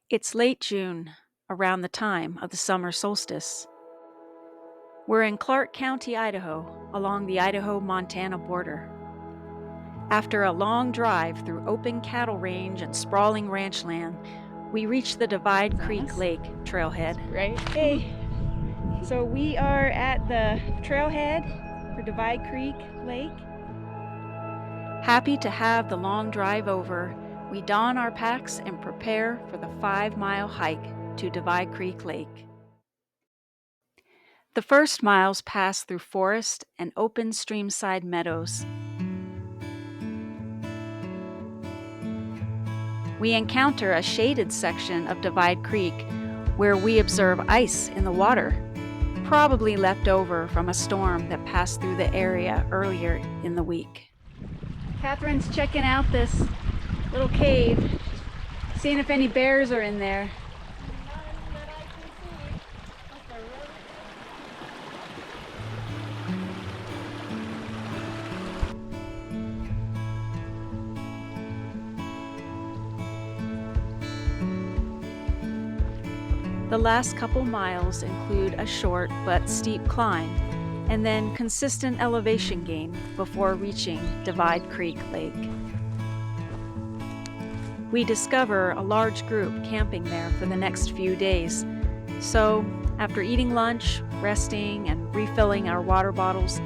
It's late June, around the time of the summer solstice. We're in Clark County, Idaho, along the Idaho-Montana border. After a long drive through open cattle range and sprawling ranch land, we reach the Divide Creek Lake trailhead. Right? Hey, so we are at the trailhead for Divide Creek Lake. Happy to have the long drive over, we don our packs and prepare for the 5-mile hike to Divide Creek Lake. The first miles pass through forest and open streamside meadows. We encounter a shaded section of Divide Creek where we observe ice in the water, probably left over from a storm that passed through the area earlier in the week. Catherine's checking out this little cave, seeing if any bears are in there. The last couple miles include a short but steep climb, and then consistent elevation gain before reaching Divide Creek Lake. We discover a large group camping there for the next few days, so after eating lunch, resting, and refilling our water bottles,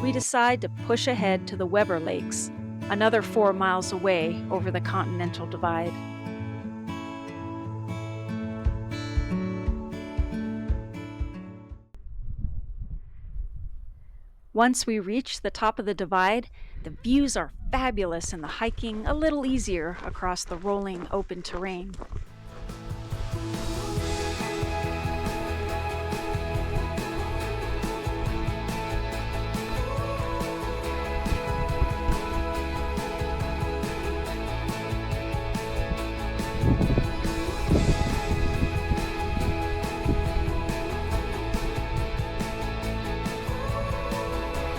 we decide to push ahead to the Weber Lakes, another 4 miles away over the Continental Divide. Once we reach the top of the divide, the views are fabulous and the hiking a little easier across the rolling open terrain.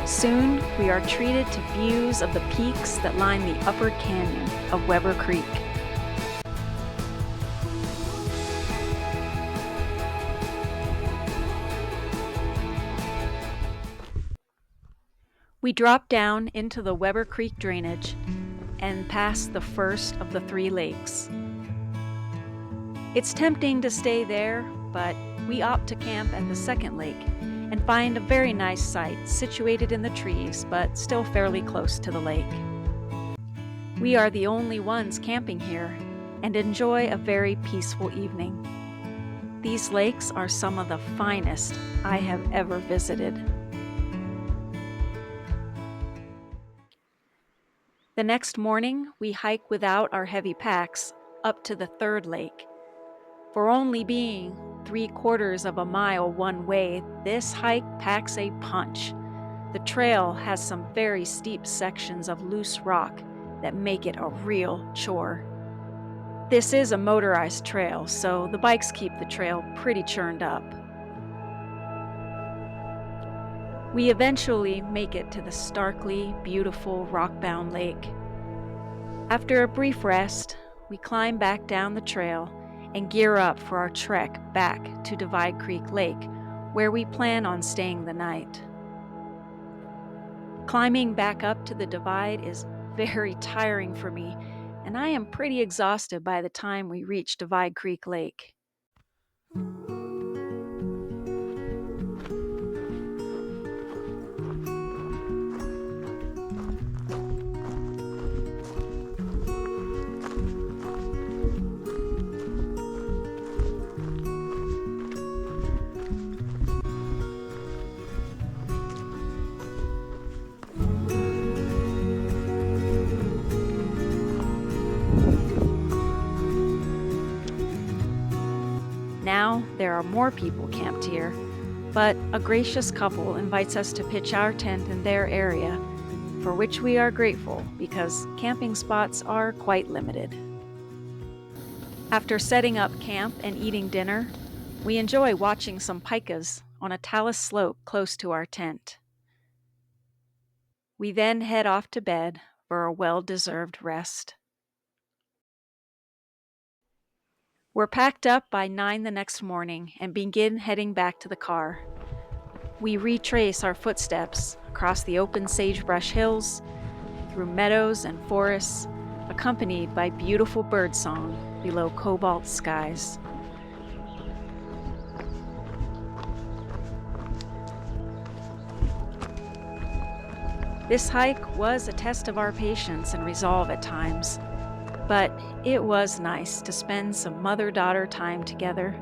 Soon, we are treated to views of the peaks that line the upper canyon of Weber Creek. We drop down into the Weber Creek drainage and pass the first of the 3 lakes. It's tempting to stay there, but we opt to camp at the second lake and find a very nice site situated in the trees but still fairly close to the lake. We are the only ones camping here and enjoy a very peaceful evening. These lakes are some of the finest I have ever visited. The next morning, we hike without our heavy packs up to the third lake. For only being 3/4 of a mile one way, this hike packs a punch. The trail has some very steep sections of loose rock that make it a real chore. This is a motorized trail, so the bikes keep the trail pretty churned up. We eventually make it to the starkly beautiful rock-bound lake. After a brief rest, we climb back down the trail and gear up for our trek back to Divide Creek Lake, where we plan on staying the night. Climbing back up to the divide is very tiring for me, and I am pretty exhausted by the time we reach Divide Creek Lake. Now there are more people camped here, but a gracious couple invites us to pitch our tent in their area, for which we are grateful because camping spots are quite limited. After setting up camp and eating dinner, we enjoy watching some pikas on a talus slope close to our tent. We then head off to bed for a well-deserved rest. We're packed up by 9 the next morning and begin heading back to the car. We retrace our footsteps across the open sagebrush hills, through meadows and forests, accompanied by beautiful birdsong below cobalt skies. This hike was a test of our patience and resolve at times, but it was nice to spend some mother-daughter time together,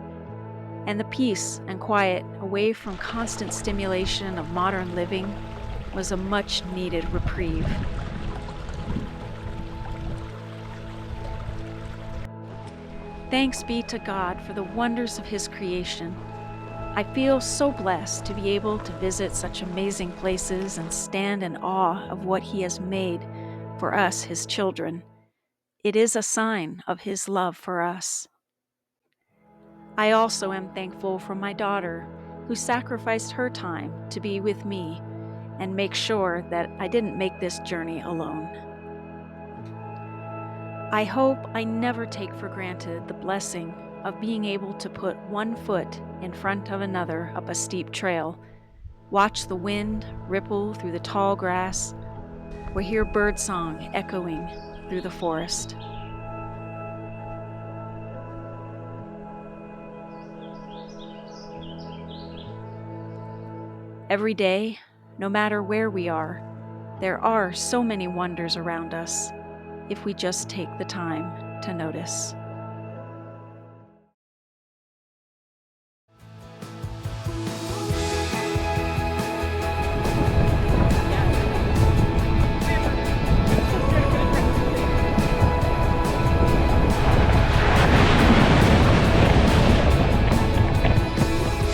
and the peace and quiet away from constant stimulation of modern living was a much-needed reprieve. Thanks be to God for the wonders of His creation. I feel so blessed to be able to visit such amazing places and stand in awe of what He has made for us, His children. It is a sign of His love for us. I also am thankful for my daughter, who sacrificed her time to be with me and make sure that I didn't make this journey alone. I hope I never take for granted the blessing of being able to put one foot in front of another up a steep trail, watch the wind ripple through the tall grass, or hear birdsong echoing through the forest. Every day, no matter where we are, there are so many wonders around us if we just take the time to notice.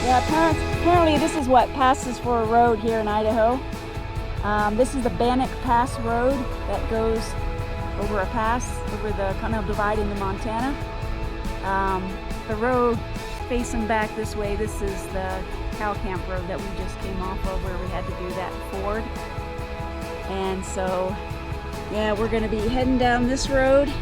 Yeah, apparently this is what passes for a road here in Idaho. This is the Bannock Pass Road that goes over a pass over the Continental Divide into Montana. The road facing back this way, this is the cow camp road that we just came off of, where we had to do that ford. And so, yeah, we're going to be heading down this road